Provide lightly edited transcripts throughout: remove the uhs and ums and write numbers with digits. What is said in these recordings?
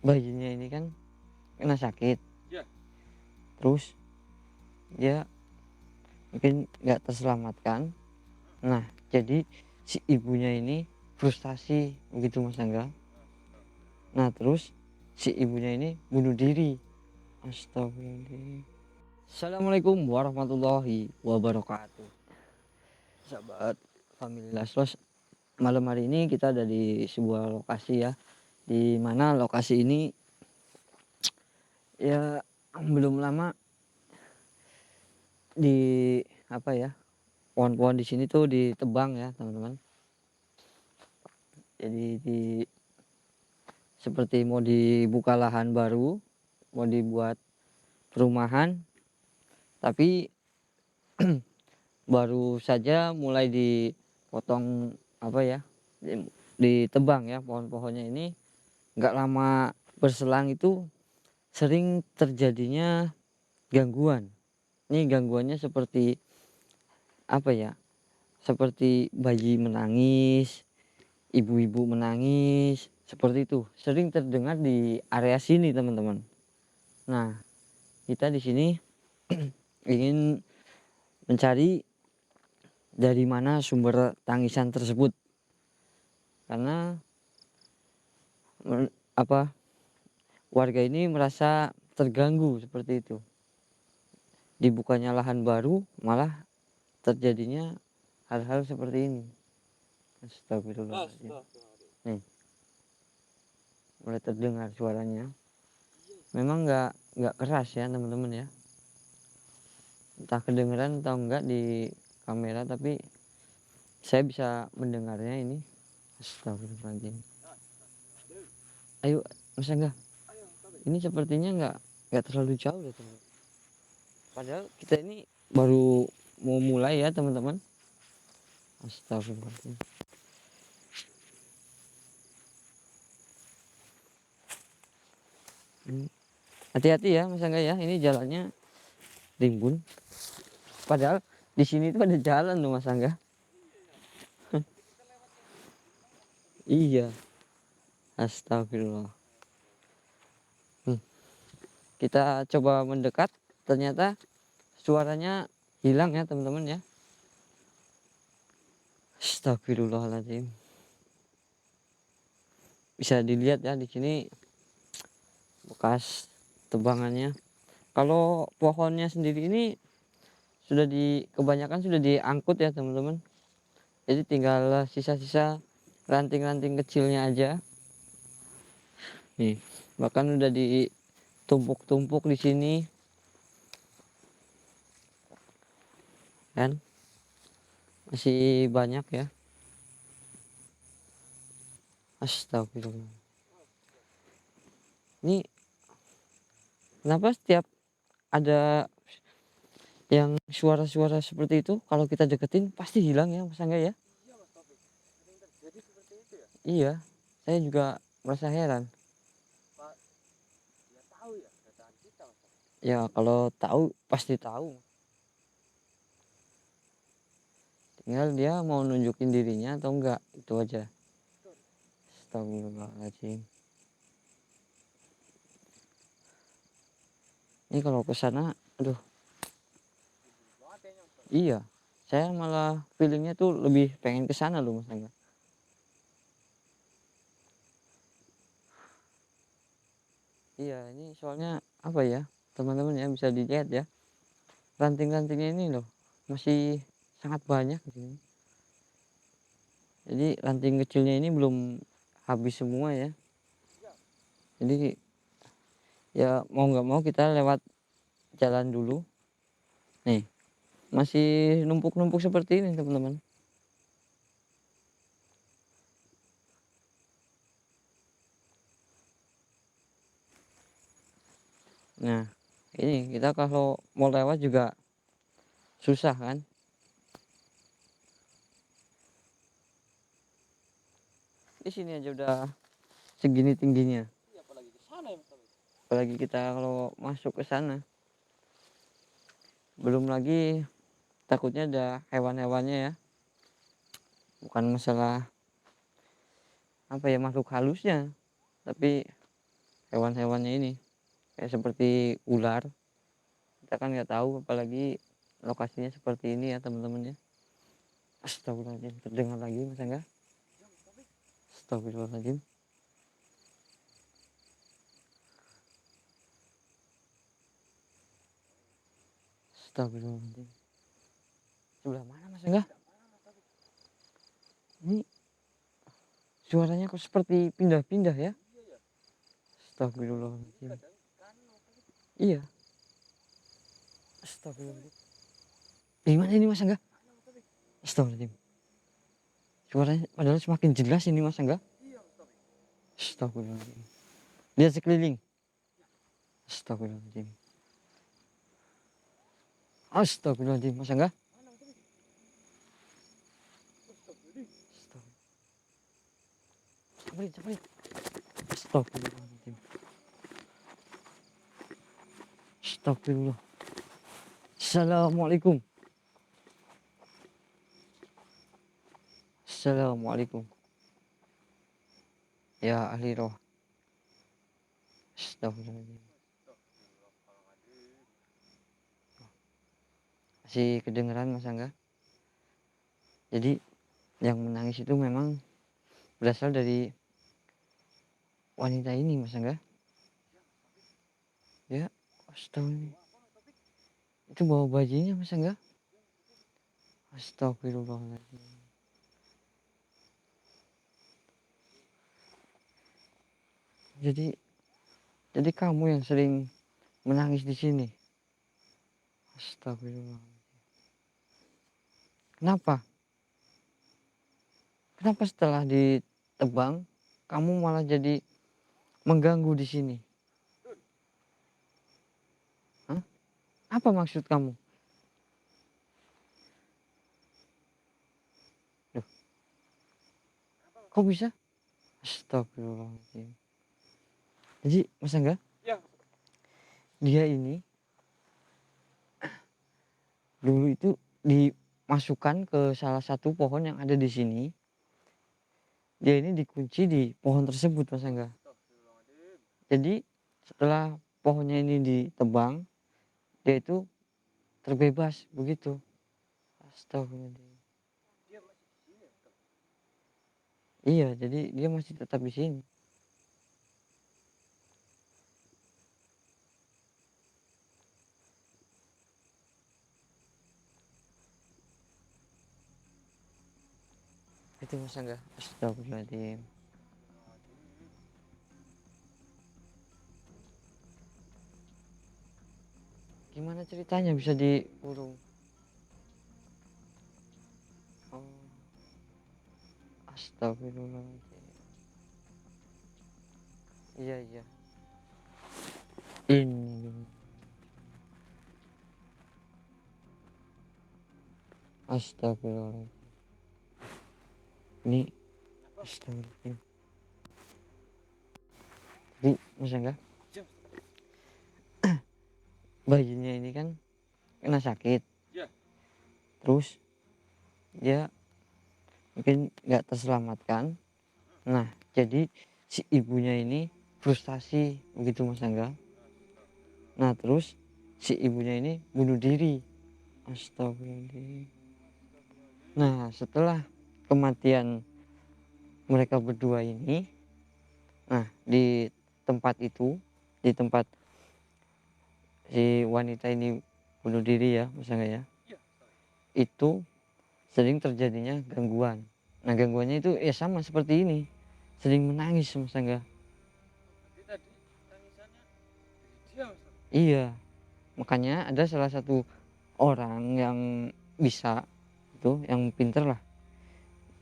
bayinya ini kan kena sakit, Ya. terus dia mungkin nggak terselamatkan. Nah, jadi si ibunya ini frustasi begitu Mas Angga. Nah, terus si ibunya ini bunuh diri. Astagfirullahaladzim. Assalamualaikum warahmatullahi wabarakatuh. Sahabat Family Laslos, malam hari ini kita ada di sebuah lokasi ya, di mana lokasi ini ya belum lama di apa ya, pohon-pohon di sini tuh ditebang ya teman-teman. Jadi seperti mau dibuka lahan baru, mau dibuat perumahan, tapi baru saja mulai dipotong apa ya, ditebang ya pohon-pohonnya ini. Nggak lama berselang itu sering terjadinya gangguan. Ini gangguannya seperti apa ya, seperti bayi menangis, ibu-ibu menangis, seperti itu sering terdengar di area sini teman-teman. Nah, kita di sini ingin mencari dari mana sumber tangisan tersebut, karena apa, warga ini merasa terganggu seperti itu. Dibukanya lahan baru malah terjadinya hal-hal seperti ini. Astagfirullahaladzim. Nih, mulai terdengar suaranya. Memang nggak keras ya teman-teman ya. Entah kedengeran atau enggak di kamera, tapi saya bisa mendengarnya ini. Astagfirullahaladzim. Ayo Mas Angga, ini sepertinya nggak terlalu jauh ya teman. Padahal kita ini baru mau mulai ya teman-teman. Astagfirullahaladzim. Hati-hati ya Mas Angga ya, ini jalannya rimbun. Padahal di sini tuh ada jalan loh Mas Angga. Iya, astagfirullah. Kita coba mendekat, ternyata suaranya hilang ya teman-teman ya. Astagfirullahaladzim. Bisa dilihat ya di sini bekas tebangannya. Kalau pohonnya sendiri ini kebanyakan sudah diangkut ya teman-teman. Jadi tinggal sisa-sisa ranting-ranting kecilnya aja. Nih, bahkan udah ditumpuk-tumpuk di sini. Kan? Masih banyak ya. Astagfirullah. Ini kenapa setiap ada yang suara-suara seperti itu kalau kita deketin pasti hilang ya Mas Angga ya? Iya Mas Taufik, sering terjadi seperti itu ya. Iya, saya juga merasa heran. Pak, ya tahu ya kedatangan kita Mas Taufik. Ya kalau tahu pasti tahu. Tinggal dia mau nunjukin dirinya atau enggak, itu aja. Betul. Astagfirullahaladzim. Ini kalau ke sana, aduh, Rimbun banget kayaknya Mas Taufik. iya. Saya malah feelingnya tuh lebih pengen ke sana loh Mas Angga. Iya, ini soalnya apa ya, teman-teman ya bisa dilihat ya. Ranting-rantingnya ini loh masih sangat banyak di sini. Jadi ranting kecilnya ini belum habis semua ya. Iya. Jadi ya mau nggak mau kita lewat jalan dulu. Nih, masih numpuk-numpuk seperti ini teman-teman. Nah, ini kita kalau mau lewat juga susah kan. Di sini aja udah segini tingginya. Iya, apalagi ke sana ya Mas Taufik. Apalagi kita kalau masuk ke sana. Belum lagi takutnya ada hewan-hewannya ya. Bukan masalah apa ya makhluk halusnya, tapi hewan-hewannya ini. Kayak seperti ular, kita kan nggak tahu apalagi lokasinya seperti ini ya teman-teman ya. Astagfirullahaladzim, terdengar lagi Mas Angga. Astagfirullahaladzim. Astagfirullahaladzim. Sebelah mana Mas Angga? Ini suaranya kok seperti pindah-pindah ya? Astagfirullahaladzim. Iya. Astagfirullahaladzim. Gimana ini Mas Angga? Astagfirullahaladzim. Suaranya padahal semakin jelas ini Mas Angga. Astagfirullahaladzim. Lihat sekeliling. Astagfirullahaladzim. Astagfirullahaladzim Mas Angga. Astagfirullahaladzim. Astagfirullahaladzim. Astagfirullah. Assalamualaikum. Assalamualaikum. Ya ahli roh. Astagfirullahaladzim. Masih kedengeran Mas Angga? Jadi yang menangis itu memang berasal dari wanita ini Mas Angga. Ya, astagfirullah. Itu bawa bajunya Mas Angga. Astagfirullahaladzim. Jadi kamu yang sering menangis di sini. Astagfirullah. Kenapa? Kenapa setelah ditebang kamu malah jadi mengganggu di sini? Hah? Apa maksud kamu? Duh. Kok bisa? Astagfirullahaladzim. Jadi Mas Angga, Ya. dia ini dulu itu dimasukkan ke salah satu pohon yang ada di sini. Dia ini dikunci di pohon tersebut Mas Angga. Jadi setelah pohonnya ini ditebang, dia itu terbebas begitu. Astagfirullahaladzim. Dia masih di sini. Iya, jadi dia masih tetap di sini. Itu Mas Angga. Astagfirullahaladzim. Gimana ceritanya bisa dikurung? Oh. Astagfirullahaladzim. Iya, iya. Ini. Astagfirullahaladzim. Ini astagfirullahaladzim. Jadi Mas Angga, bayinya ini kan kena sakit. Ya. Terus dia mungkin nggak terselamatkan. Nah, jadi si ibunya ini frustasi begitu Mas Angga. Nah, terus si ibunya ini bunuh diri. Astagfirullahaladzim. Nah, setelah kematian mereka berdua ini, nah di tempat itu, di tempat si wanita ini bunuh diri ya Mas Angga ya, itu sering terjadinya gangguan. Nah, gangguannya itu ya sama seperti ini, sering menangis Mas Angga. Jadi tadi tangisannya dari dia Mas. Iya, makanya ada salah satu orang yang bisa itu, yang pinter lah,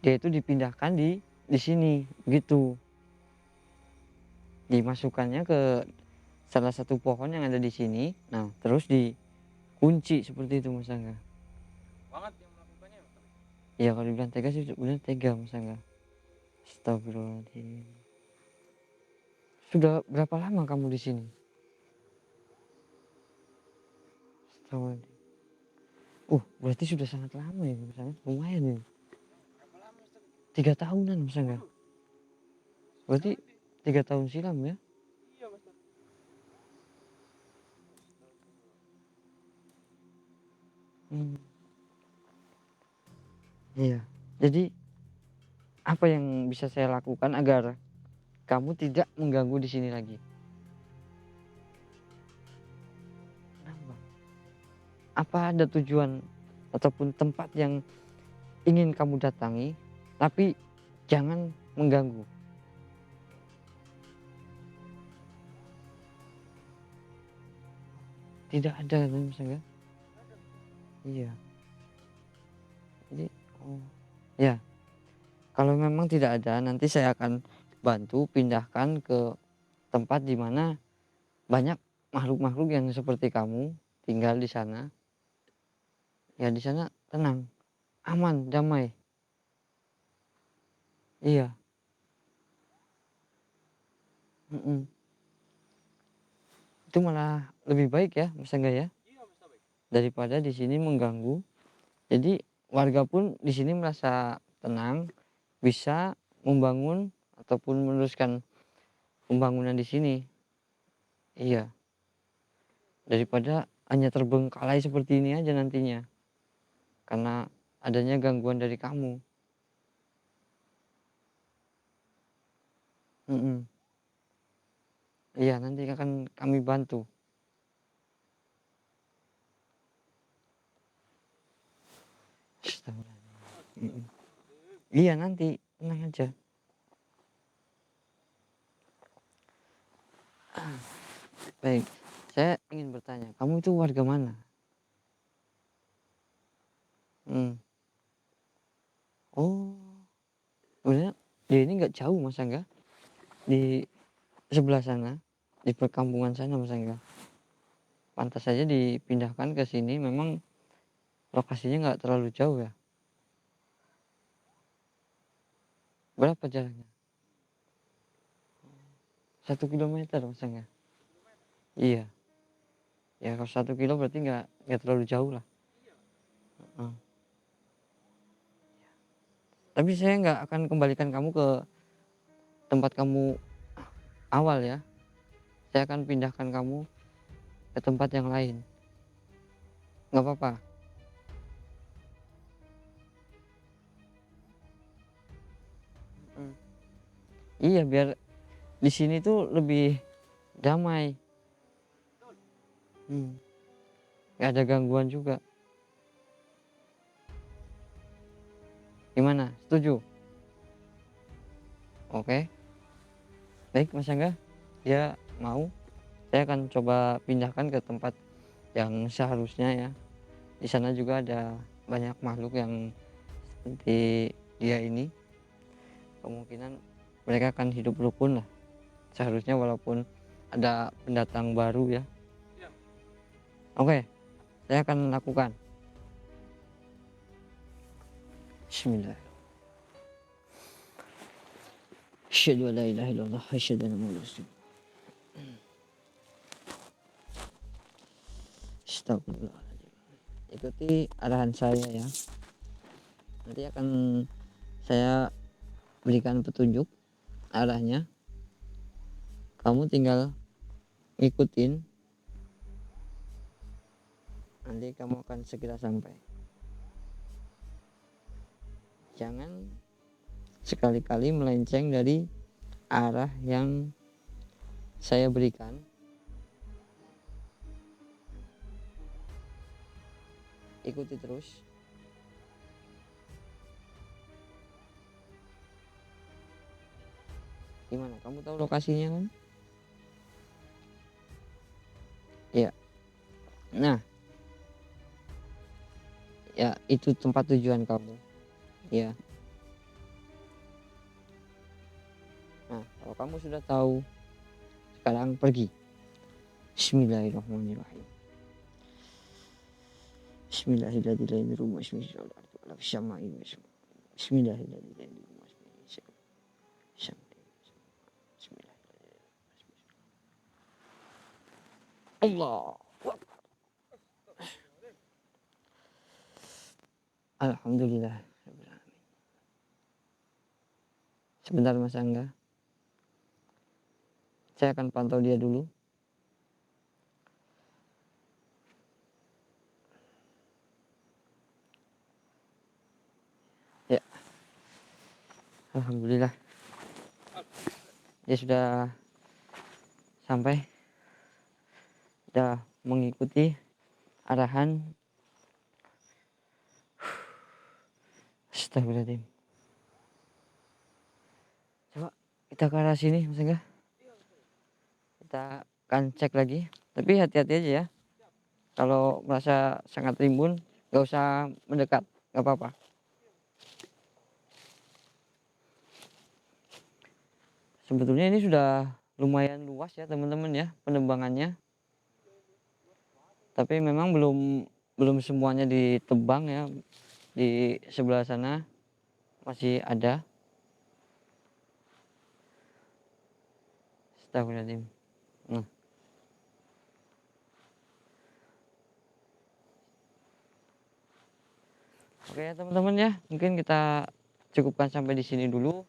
dia itu dipindahkan di sini gitu, dimasukkannya ke salah satu pohon yang ada di sini. Nah, terus dikunci seperti itu Mas Angga. Banget yang melakukannya Mas. Ya kalau dibilang tega sih benar tega Mas Angga. Astagfirullahaladzim. Sudah berapa lama kamu di sini? Astagfirullahaladzim. Berarti sudah sangat lama ya Mas Angga. Lumayan ini. Berapa lama Mas? 3 tahunan Mas Angga. Berarti 3 tahun silam ya? Iya Mas. Mmm, iya. Jadi apa yang bisa saya lakukan agar kamu tidak mengganggu di sini lagi? Kenapa? Apa ada tujuan ataupun tempat yang ingin kamu datangi, tapi jangan mengganggu? Tidak ada katanya Mas Angga? Iya. Jadi oh, ya, kalau memang tidak ada nanti saya akan bantu pindahkan ke tempat di mana banyak makhluk-makhluk yang seperti kamu tinggal di sana. Ya di sana tenang, aman, damai. Iya, mhm. Itu malah lebih baik ya Mas Angga ya, Iya Mas Taufik. daripada di sini mengganggu. Jadi warga pun di sini merasa tenang, bisa membangun ataupun meneruskan pembangunan di sini. Iya, daripada hanya terbengkalai seperti ini aja nantinya, karena adanya gangguan dari kamu. Mhm, iya nanti akan kami bantu. Astagfirullahaladzim, mhm. Iya nanti, tenang aja. Baik, saya ingin bertanya, kamu itu warga mana? Mmm, oh, sebenarnya dia ini nggak jauh Mas Angga, di sebelah sana, di perkampungan sana Mas Angga. Pantas saja dipindahkan ke sini, memang lokasinya nggak terlalu jauh ya. Berapa jaraknya? 1 kilometer Mas Angga? Iya, ya kalau 1 kilo berarti nggak terlalu jauh lah, heeh. Tapi saya nggak akan kembalikan kamu ke tempat kamu awal ya, saya akan pindahkan kamu ke tempat yang lain, nggak apa-apa? Mhm. Iya biar di sini tuh lebih damai, mmm, nggak ada gangguan juga. Gimana, setuju? Oke, baik Mas Angga, ya mau, saya akan coba pindahkan ke tempat yang seharusnya ya. Di sana juga ada banyak makhluk yang seperti dia ini, kemungkinan mereka akan hidup rukun lah, seharusnya walaupun ada pendatang baru ya. Iya. Oke, saya akan lakukan. Bismillah. Asyhadu an la ilaha illallah wa asyhadu anna Muhammadar Rasulullah. Astagfirullahaladzim. Ikuti arahan saya ya. Nanti akan saya berikan petunjuk arahnya. Kamu tinggal ngikutin, nanti kamu akan segera sampai. Jangan sekali-kali melenceng dari arah yang saya berikan. Ikuti terus. Gimana? Kamu tahu lokasinya kan? Ya. Nah, ya itu tempat tujuan kamu. Ya. Nah, kalau kamu sudah tahu, sekarang pergi. Bismillahirrahmanirrahim. Bismillahirrahmanirrahim. Bismillahirrahmanirrahim. Allah. Alhamdulillah. Sebentar Mas Angga, saya akan pantau dia dulu. Alhamdulillah dia sudah sampai, sudah mengikuti arahan. Astagfirullahaladzim. Coba kita ke arah sini Mas Angga. Kita akan cek lagi, tapi hati-hati aja ya. Kalau merasa sangat rimbun, gak usah mendekat, gak apa-apa. Sebetulnya ini sudah lumayan luas ya teman-teman ya penebangannya. Tapi memang belum semuanya ditebang ya. Di sebelah sana masih ada. Astagfirullahaladzim. Nah, oke ya teman-teman ya, mungkin kita cukupkan sampai di sini dulu.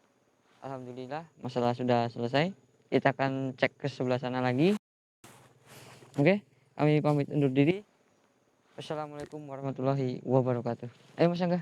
Alhamdulillah masalah sudah selesai. Kita akan cek ke sebelah sana lagi. Oke, kami pamit undur diri. Wassalamualaikum warahmatullahi wabarakatuh. Ayo Mas Angga.